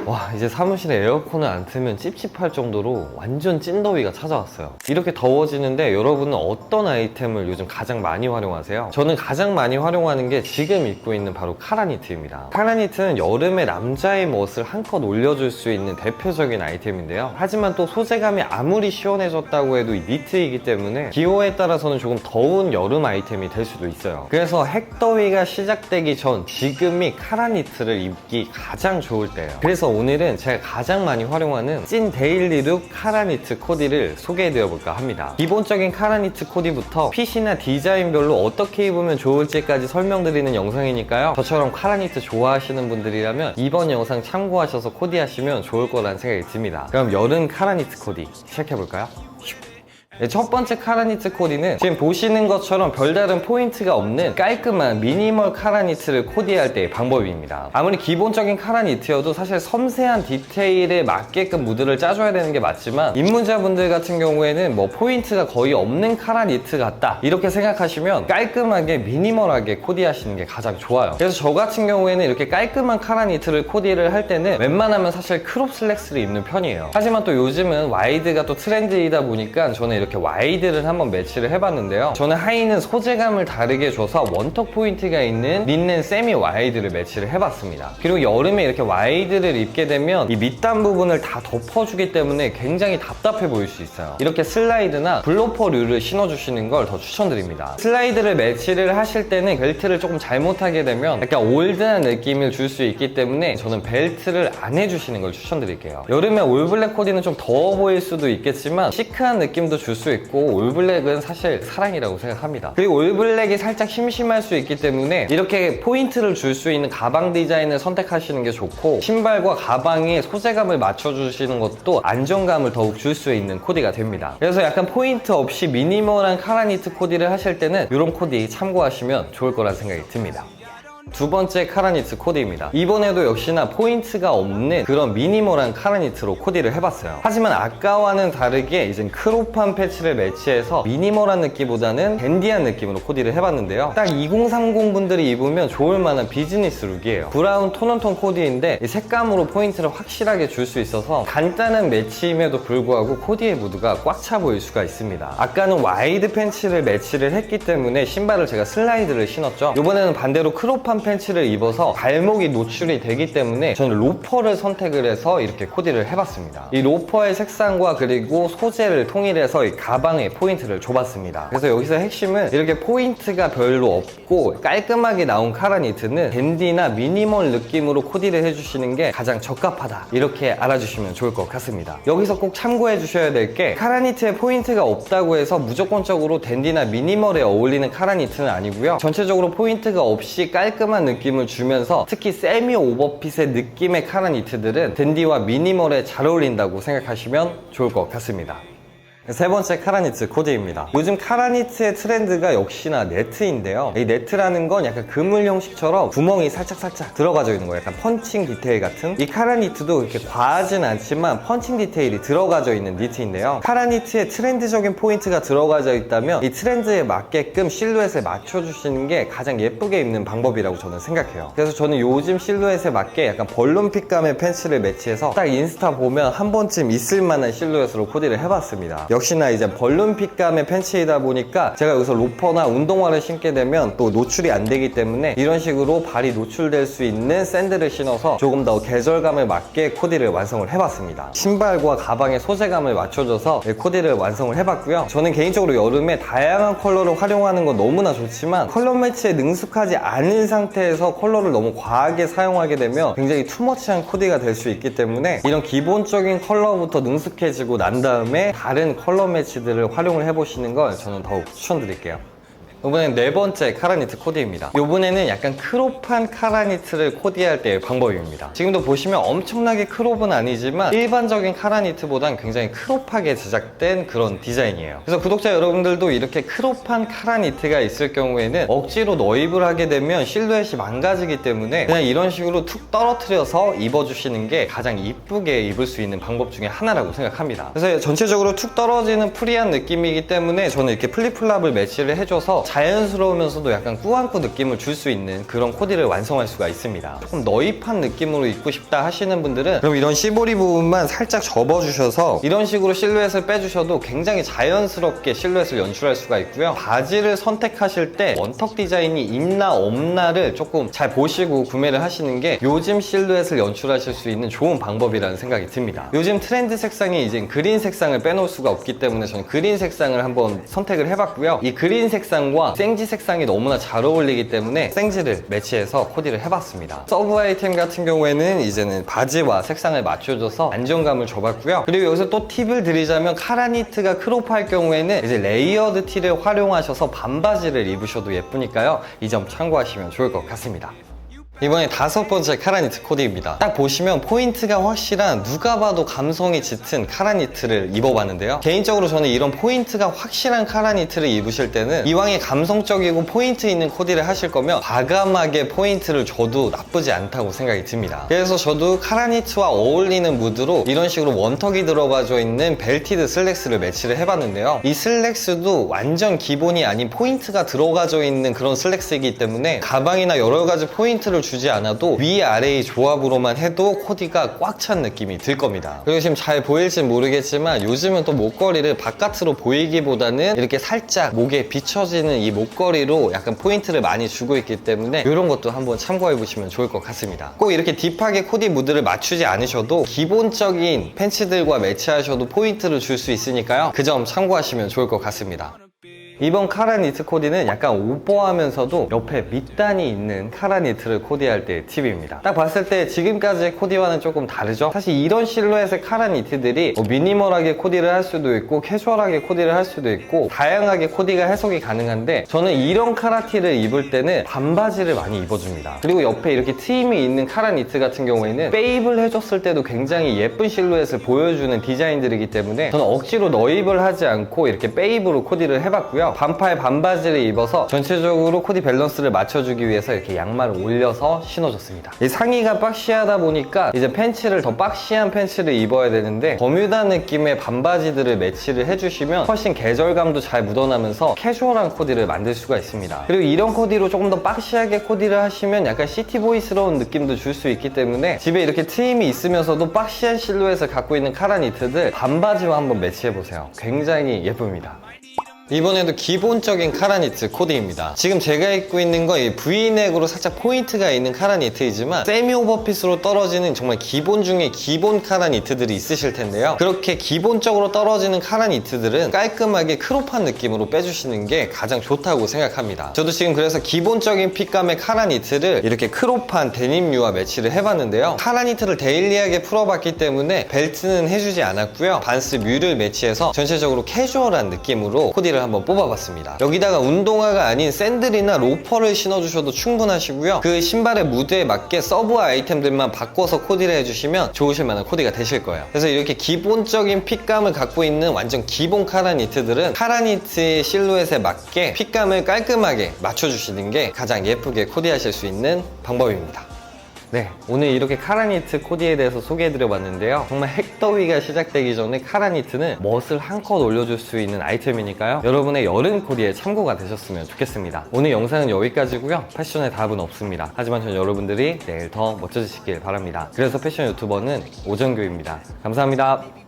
와, 이제 사무실에 에어컨을 안 틀면 찝찝할 정도로 완전 찐더위가 찾아왔어요. 이렇게 더워지는데 여러분은 어떤 아이템을 요즘 가장 많이 활용하세요? 저는 가장 많이 활용하는 게 지금 입고 있는 바로 카라니트입니다. 카라니트는 여름에 남자의 멋을 한껏 올려줄 수 있는 대표적인 아이템인데요. 하지만 또 소재감이 아무리 시원해졌다고 해도 이 니트이기 때문에 기호에 따라서는 조금 더운 여름 아이템이 될 수도 있어요. 그래서 핵더위가 시작되기 전 지금이 카라니트를 입기 가장 좋을 때예요. 그래서 오늘은 제가 가장 많이 활용하는 찐 데일리룩 카라니트 코디를 소개해드려 볼까 합니다. 기본적인 카라니트 코디부터 핏이나 디자인별로 어떻게 입으면 좋을지까지 설명드리는 영상이니까요. 저처럼 카라니트 좋아하시는 분들이라면 이번 영상 참고하셔서 코디하시면 좋을 거라는 생각이 듭니다. 그럼 여름 카라니트 코디 시작해볼까요? 네, 첫 번째 카라니트 코디는 지금 보시는 것처럼 별다른 포인트가 없는 깔끔한 미니멀 카라니트를 코디할 때의 방법입니다. 아무리 기본적인 카라니트여도 사실 섬세한 디테일에 맞게끔 무드를 짜줘야 되는 게 맞지만 입문자분들 같은 경우에는 뭐 포인트가 거의 없는 카라니트 같다 이렇게 생각하시면 깔끔하게 미니멀하게 코디하시는 게 가장 좋아요. 그래서 저 같은 경우에는 이렇게 깔끔한 카라니트를 코디를 할 때는 웬만하면 사실 크롭 슬랙스를 입는 편이에요. 하지만 또 요즘은 와이드가 또 트렌드이다 보니까 저는 이렇게 와이드를 한번 매치를 해봤는데요. 저는 하의는 소재감을 다르게 줘서 원턱 포인트가 있는 린넨 세미 와이드를 매치를 해봤습니다. 그리고 여름에 이렇게 와이드를 입게 되면 이 밑단 부분을 다 덮어주기 때문에 굉장히 답답해 보일 수 있어요. 이렇게 슬라이드나 블로퍼류를 신어주시는 걸 더 추천드립니다. 슬라이드를 매치를 하실 때는 벨트를 조금 잘못하게 되면 약간 올드한 느낌을 줄 수 있기 때문에 저는 벨트를 안 해주시는 걸 추천드릴게요. 여름에 올블랙 코디는 좀 더워 보일 수도 있겠지만 시크한 느낌도 줄 수 있고 올블랙은 사실 사랑이라고 생각합니다. 그리고 올블랙이 살짝 심심할 수 있기 때문에 이렇게 포인트를 줄 수 있는 가방 디자인을 선택하시는 게 좋고 신발과 가방에 소재감을 맞춰주시는 것도 안정감을 더욱 줄 수 있는 코디가 됩니다. 그래서 약간 포인트 없이 미니멀한 카라니트 코디를 하실 때는 이런 코디 참고하시면 좋을 거란 생각이 듭니다. 두 번째 카라니트 코디입니다. 이번에도 역시나 포인트가 없는 그런 미니멀한 카라니트로 코디를 해봤어요. 하지만 아까와는 다르게 이젠 크롭한 패치를 매치해서 미니멀한 느낌보다는 댄디한 느낌으로 코디를 해봤는데요. 딱 2030 분들이 입으면 좋을 만한 비즈니스 룩이에요. 브라운 톤온톤 코디인데 이 색감으로 포인트를 확실하게 줄 수 있어서 간단한 매치임에도 불구하고 코디의 무드가 꽉 차 보일 수가 있습니다. 아까는 와이드 팬츠를 매치를 했기 때문에 신발을 제가 슬라이드를 신었죠. 이번에는 반대로 크롭한 팬츠를 입어서 발목이 노출이 되기 때문에 저는 로퍼를 선택을 해서 이렇게 코디를 해봤습니다. 이 로퍼의 색상과 그리고 소재를 통일해서 이 가방에 포인트를 줘봤습니다. 그래서 여기서 핵심은 이렇게 포인트가 별로 없고 깔끔하게 나온 카라니트는 댄디나 미니멀 느낌으로 코디를 해주시는 게 가장 적합하다 이렇게 알아주시면 좋을 것 같습니다. 여기서 꼭 참고해 주셔야 될 게 카라니트에 포인트가 없다고 해서 무조건적으로 댄디나 미니멀에 어울리는 카라니트는 아니고요. 전체적으로 포인트가 없이 깔끔한 느낌을 주면서 특히 세미 오버핏의 느낌의 카라니트들은 댄디와 미니멀에 잘 어울린다고 생각하시면 좋을 것 같습니다. 세 번째 카라니트 코디입니다. 요즘 카라니트의 트렌드가 역시나 네트인데요. 이 네트라는 건 약간 그물 형식처럼 구멍이 살짝 들어가져 있는 거예요. 약간 펀칭 디테일 같은. 이 카라니트도 그렇게 과하진 않지만 펀칭 디테일이 들어가져 있는 니트인데요. 카라니트에 트렌드적인 포인트가 들어가져 있다면 이 트렌드에 맞게끔 실루엣에 맞춰주시는 게 가장 예쁘게 입는 방법이라고 저는 생각해요. 그래서 저는 요즘 실루엣에 맞게 약간 벌룬 핏감의 팬츠를 매치해서 딱 인스타 보면 한 번쯤 있을 만한 실루엣으로 코디를 해봤습니다. 역시나 이제 벌룬 핏감의 팬츠이다 보니까 제가 여기서 로퍼나 운동화를 신게 되면 또 노출이 안 되기 때문에 이런 식으로 발이 노출될 수 있는 샌들을 신어서 조금 더 계절감에 맞게 코디를 완성을 해봤습니다. 신발과 가방의 소재감을 맞춰줘서 코디를 완성을 해봤고요. 저는 개인적으로 여름에 다양한 컬러를 활용하는 건 너무나 좋지만 컬러 매치에 능숙하지 않은 상태에서 컬러를 너무 과하게 사용하게 되면 굉장히 투머치한 코디가 될 수 있기 때문에 이런 기본적인 컬러부터 능숙해지고 난 다음에 다른 컬러 매치들을 활용을 해보시는 걸 저는 더욱 추천드릴게요. 이번엔 네 번째 카라니트 코디입니다. 이번에는 약간 크롭한 카라니트를 코디할 때의 방법입니다. 지금도 보시면 엄청나게 크롭은 아니지만 일반적인 카라니트보단 굉장히 크롭하게 제작된 그런 디자인이에요. 그래서 구독자 여러분들도 이렇게 크롭한 카라니트가 있을 경우에는 억지로 너입을 하게 되면 실루엣이 망가지기 때문에 그냥 이런 식으로 툭 떨어뜨려서 입어주시는 게 가장 이쁘게 입을 수 있는 방법 중에 하나라고 생각합니다. 그래서 전체적으로 툭 떨어지는 프리한 느낌이기 때문에 저는 이렇게 플립플랍을 매치를 해줘서 자연스러우면서도 약간 꾸안꾸 느낌을 줄 수 있는 그런 코디를 완성할 수가 있습니다. 조금 너입한 느낌으로 입고 싶다 하시는 분들은 그럼 이런 시보리 부분만 살짝 접어주셔서 이런 식으로 실루엣을 빼주셔도 굉장히 자연스럽게 실루엣을 연출할 수가 있고요. 바지를 선택하실 때 원턱 디자인이 있나 없나를 조금 잘 보시고 구매를 하시는 게 요즘 실루엣을 연출하실 수 있는 좋은 방법이라는 생각이 듭니다. 요즘 트렌드 색상이 이제 그린 색상을 빼놓을 수가 없기 때문에 저는 그린 색상을 한번 선택을 해봤고요. 이 그린 색상과 생지 색상이 너무나 잘 어울리기 때문에 생지를 매치해서 코디를 해봤습니다. 서브 아이템 같은 경우에는 이제는 바지와 색상을 맞춰줘서 안정감을 줘봤고요. 그리고 여기서 또 팁을 드리자면 카라니트가 크롭할 경우에는 이제 레이어드 티를 활용하셔서 반바지를 입으셔도 예쁘니까요. 이 점 참고하시면 좋을 것 같습니다. 이번에 5번째 카라니트 코디입니다. 딱 보시면 포인트가 확실한 누가 봐도 감성이 짙은 카라니트를 입어봤는데요. 개인적으로 저는 이런 포인트가 확실한 카라니트를 입으실 때는 이왕에 감성적이고 포인트 있는 코디를 하실 거면 과감하게 포인트를 줘도 나쁘지 않다고 생각이 듭니다. 그래서 저도 카라니트와 어울리는 무드로 이런 식으로 원턱이 들어가져 있는 벨티드 슬랙스를 매치를 해봤는데요. 이 슬랙스도 완전 기본이 아닌 포인트가 들어가져 있는 그런 슬랙스이기 때문에 가방이나 여러 가지 포인트를 주지 않아도 위아래의 조합으로만 해도 코디가 꽉 찬 느낌이 들 겁니다. 그리고 지금 잘 보일진 모르겠지만 요즘은 또 목걸이를 바깥으로 보이기보다는 이렇게 살짝 목에 비춰지는 이 목걸이로 약간 포인트를 많이 주고 있기 때문에 이런 것도 한번 참고해 보시면 좋을 것 같습니다. 꼭 이렇게 딥하게 코디 무드를 맞추지 않으셔도 기본적인 팬츠들과 매치하셔도 포인트를 줄 수 있으니까요. 그 점 참고하시면 좋을 것 같습니다. 이번 카라니트 코디는 약간 오버하면서도 옆에 밑단이 있는 카라니트를 코디할 때의 팁입니다. 딱 봤을 때 지금까지의 코디와는 조금 다르죠? 사실 이런 실루엣의 카라니트들이 미니멀하게 코디를 할 수도 있고 캐주얼하게 코디를 할 수도 있고 다양하게 코디가 해석이 가능한데 저는 이런 카라티를 입을 때는 반바지를 많이 입어줍니다. 그리고 옆에 이렇게 트임이 있는 카라니트 같은 경우에는 페입을 해줬을 때도 굉장히 예쁜 실루엣을 보여주는 디자인들이기 때문에 저는 억지로 너입을 하지 않고 이렇게 페입으로 코디를 해봤고요. 반팔 반바지를 입어서 전체적으로 코디 밸런스를 맞춰주기 위해서 이렇게 양말을 올려서 신어줬습니다. 이 상의가 박시하다 보니까 이제 팬츠를 더 박시한 팬츠를 입어야 되는데 버뮤다 느낌의 반바지들을 매치를 해주시면 훨씬 계절감도 잘 묻어나면서 캐주얼한 코디를 만들 수가 있습니다. 그리고 이런 코디로 조금 더 박시하게 코디를 하시면 약간 시티보이스러운 느낌도 줄 수 있기 때문에 집에 이렇게 트임이 있으면서도 박시한 실루엣을 갖고 있는 카라니트들 반바지와 한번 매치해보세요. 굉장히 예쁩니다. 이번에도 기본적인 카라니트 코디입니다. 지금 제가 입고 있는 거 이 V넥으로 살짝 포인트가 있는 카라니트이지만 세미 오버핏으로 떨어지는 정말 기본 중에 기본 카라니트들이 있으실 텐데요. 그렇게 기본적으로 떨어지는 카라니트들은 깔끔하게 크롭한 느낌으로 빼주시는 게 가장 좋다고 생각합니다. 저도 지금 그래서 기본적인 핏감의 카라니트를 이렇게 크롭한 데님류와 매치를 해봤는데요. 카라니트를 데일리하게 풀어봤기 때문에 벨트는 해주지 않았고요. 반스 뮤를 매치해서 전체적으로 캐주얼한 느낌으로 코디를 한번 뽑아봤습니다. 여기다가 운동화가 아닌 샌들이나 로퍼를 신어주셔도 충분하시고요. 그 신발의 무드에 맞게 서브 아이템들만 바꿔서 코디를 해주시면 좋으실 만한 코디가 되실 거예요. 그래서 이렇게 기본적인 핏감을 갖고 있는 완전 기본 카라니트들은 카라니트의 실루엣에 맞게 핏감을 깔끔하게 맞춰주시는 게 가장 예쁘게 코디하실 수 있는 방법입니다. 네, 오늘 이렇게 카라니트 코디에 대해서 소개해드려봤는데요. 정말 핵더위가 시작되기 전에 카라니트는 멋을 한껏 올려줄 수 있는 아이템이니까요. 여러분의 여름 코디에 참고가 되셨으면 좋겠습니다. 오늘 영상은 여기까지고요. 패션에 답은 없습니다. 하지만 전 여러분들이 내일 더 멋져지시길 바랍니다. 그래서 패션 유튜버는 오정규입니다. 감사합니다.